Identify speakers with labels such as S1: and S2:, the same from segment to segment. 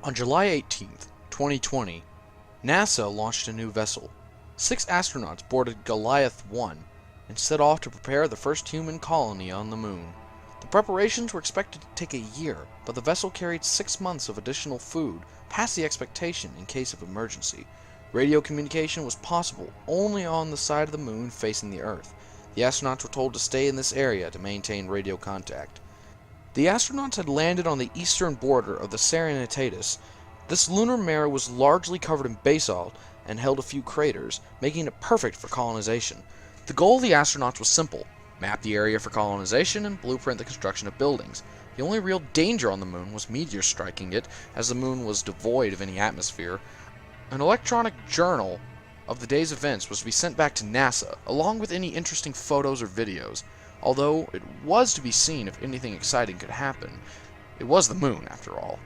S1: On July 18th, 2020, NASA launched a new vessel. 6 astronauts boarded Goliath-1 and set off to prepare the first human colony on the moon. The preparations were expected to take a year, but the vessel carried 6 months of additional food, past the expectation in case of emergency. Radio communication was possible only on the side of the moon facing the Earth. The astronauts were told to stay in this area to maintain radio contact. The astronauts had landed on the eastern border of the Serenitatis. This lunar mare was largely covered in basalt and held a few craters, making it perfect for colonization. The goal of the astronauts was simple: map the area for colonization and blueprint the construction of buildings. The only real danger on the moon was meteors striking it, as the moon was devoid of any atmosphere. An electronic journal of the day's events was to be sent back to NASA, along with any interesting photos or videos. Although it was to be seen if anything exciting could happen. It was the moon, after all.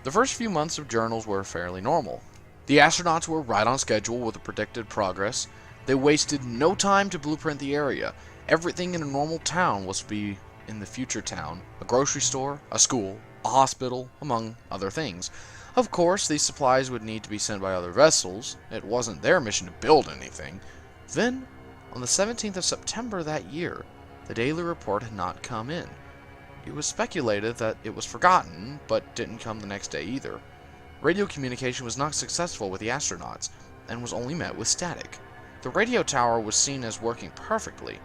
S1: The first few months of journals were fairly normal. The astronauts were right on schedule with the predicted progress. They wasted no time to blueprint the area. Everything in a normal town was to be in the future town: a grocery store, a school, a hospital, among other things. Of course, these supplies would need to be sent by other vessels. It wasn't their mission to build anything. Then, on the 17th of September that year, the daily report had not come in. It was speculated that it was forgotten, but didn't come the next day either. Radio communication was not successful with the astronauts, and was only met with static. The radio tower was seen as working perfectly.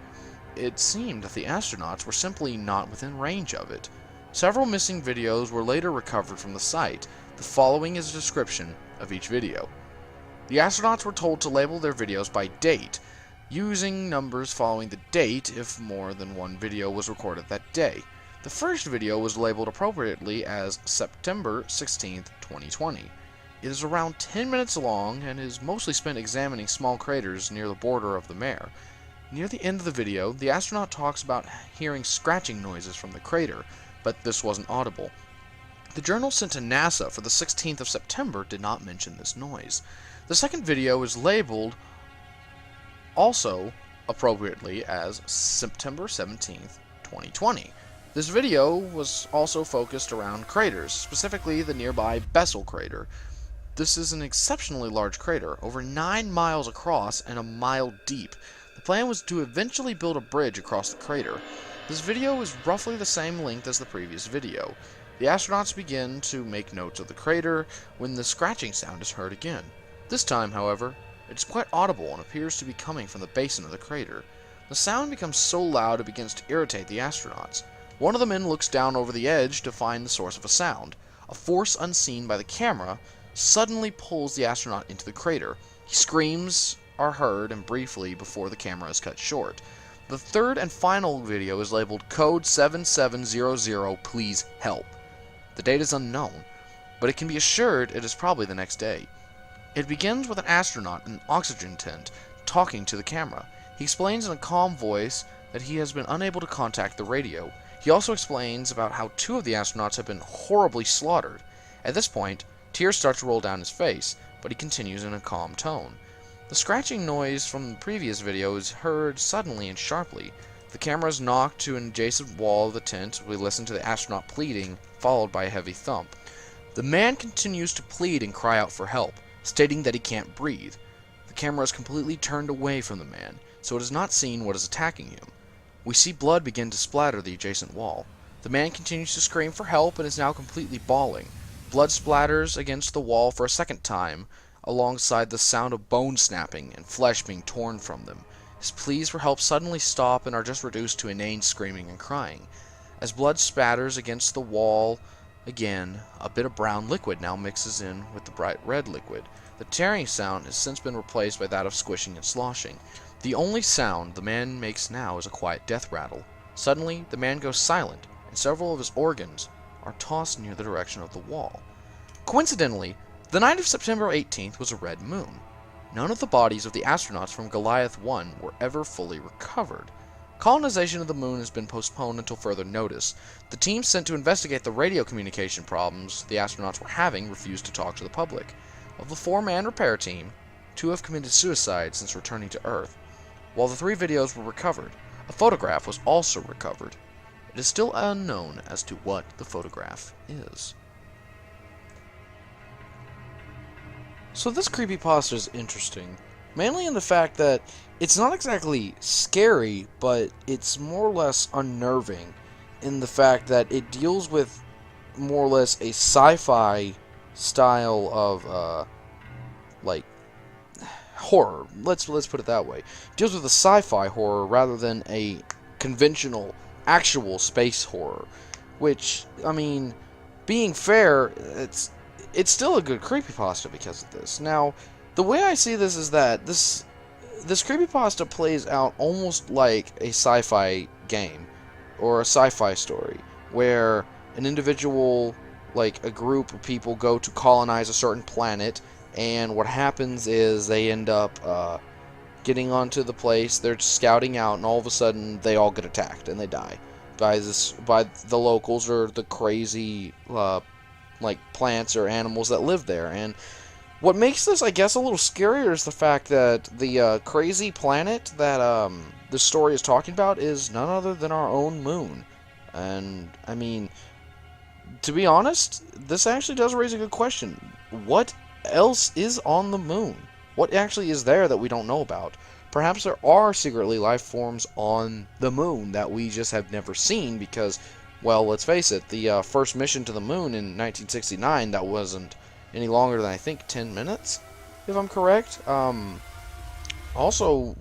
S1: It seemed that the astronauts were simply not within range of it. Several missing videos were later recovered from the site. The following is a description of each video. The astronauts were told to label their videos by date, using numbers following the date if more than one video was recorded that day. The first video was labeled appropriately as September 16th, 2020. It is around 10 minutes long and is mostly spent examining small craters near the border of the mare. Near the end of the video, the astronaut talks about hearing scratching noises from the crater, but this wasn't audible. The journal sent to NASA for the 16th of September did not mention this noise. The second video is labeled also appropriately as September 17th, 2020. This video was also focused around craters, specifically the nearby Bessel crater. This is an exceptionally large crater, over 9 miles across and a mile deep. The plan was to eventually build a bridge across the crater. This video is roughly the same length as the previous video. The astronauts begin to make notes of the crater when the scratching sound is heard again. This time, however, it is quite audible and appears to be coming from the basin of the crater. The sound becomes so loud it begins to irritate the astronauts. One of the men looks down over the edge to find the source of a sound. A force unseen by the camera suddenly pulls the astronaut into the crater. Screams are heard and briefly before the camera is cut short. The third and final video is labeled Code 7700 Please Help. The date is unknown, but it can be assured it is probably the next day. It begins with an astronaut in an oxygen tent talking to the camera. He explains in a calm voice that he has been unable to contact the radio. He also explains about how 2 of the astronauts have been horribly slaughtered. At this point, tears start to roll down his face, but he continues in a calm tone. The scratching noise from the previous video is heard suddenly and sharply. The camera is knocked to an adjacent wall of the tent. We listen to the astronaut pleading, followed by a heavy thump. The man continues to plead and cry out for help, stating that he can't breathe. The camera is completely turned away from the man, so it is not seen what is attacking him. We see blood begin to splatter the adjacent wall. The man continues to scream for help and is now completely bawling. Blood splatters against the wall for a second time, alongside the sound of bone snapping and flesh being torn from them. His pleas for help suddenly stop and are just reduced to inane screaming and crying. As blood spatters against the wall again, a bit of brown liquid now mixes in with the bright red liquid. The tearing sound has since been replaced by that of squishing and sloshing. The only sound the man makes now is a quiet death rattle. Suddenly, the man goes silent, and several of his organs are tossed near the direction of the wall. Coincidentally, the night of September 18th was a red moon. None of the bodies of the astronauts from Goliath-1 were ever fully recovered. Colonization of the moon has been postponed until further notice. The team sent to investigate the radio communication problems the astronauts were having refused to talk to the public. Of the 4-man repair team, 2 have committed suicide since returning to Earth. While the 3 videos were recovered, a photograph was also recovered. It is still unknown as to what the photograph is. So this creepypasta is interesting, mainly in the fact that it's not exactly scary, but it's more or less unnerving in the fact that it deals with more or less a sci-fi style of like horror. Let's put it that way. It deals with a sci-fi horror rather than a conventional actual space horror, which, I mean, being fair, it's still a good creepypasta because of this. Now, the way I see this is that this creepypasta plays out almost like a sci-fi game or a sci-fi story where an individual, like a group of people, go to colonize a certain planet, and what happens is they end up getting onto the place, they're scouting out, and all of a sudden they all get attacked and they die by the locals or the crazy like plants or animals that live there. And what makes this, I guess, a little scarier is the fact that the crazy planet that the story is talking about is none other than our own moon. And I mean, to be honest, this actually does raise a good question. What else is on the moon? What actually is there that we don't know about? Perhaps there are secretly life forms on the moon that we just have never seen because, well, let's face it, the first mission to the moon in 1969, that wasn't any longer than, I think, 10 minutes, if I'm correct. Also,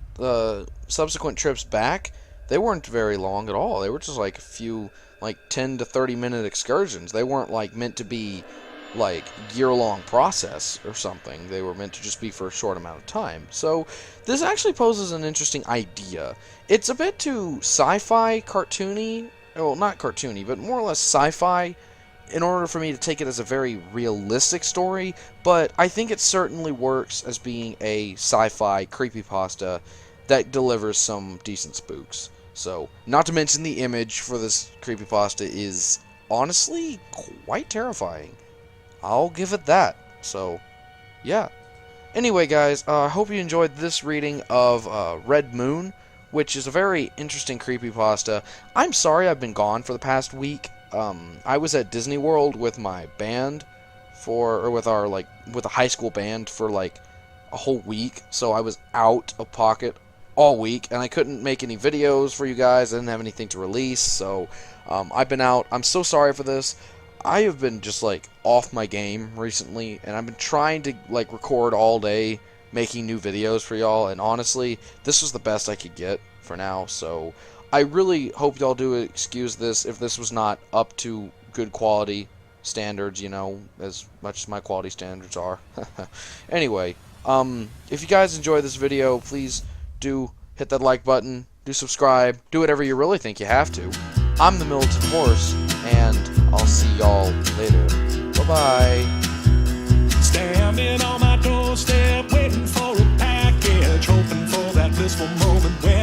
S1: subsequent trips back, they weren't very long at all. They were just like a few, like 10 to 30 minute excursions. They weren't like meant to be like year-long process or something. They were meant to just be for a short amount of time. So this actually poses an interesting idea. It's a bit too sci-fi cartoony, well, not cartoony, but more or less sci-fi in order for me to take it as a very realistic story, but I think it certainly works as being a sci-fi creepypasta that delivers some decent spooks. So, not to mention the image for this creepypasta is honestly quite terrifying. I'll give it that. So, yeah. Anyway, guys, I hope you enjoyed this reading of Red Moon, which is a very interesting creepypasta. I'm sorry I've been gone for the past week. I was at Disney World with my band with a high school band for like a whole week, so I was out of pocket all week, and I couldn't make any videos for you guys. I didn't have anything to release, so I've been out. I'm so sorry for this. I have been just like off my game recently, and I've been trying to like record all day, making new videos for y'all, and honestly, this was the best I could get for now, so I really hope y'all do excuse this if this was not up to good quality standards, you know, as much as my quality standards are. Anyway, if you guys enjoy this video, please do hit that like button, do subscribe, do whatever you really think you have to. I'm the Militant Horse, and I'll see y'all later. Bye-bye.
S2: Standing on my doorstep, waiting for a package, hoping for that blissful moment when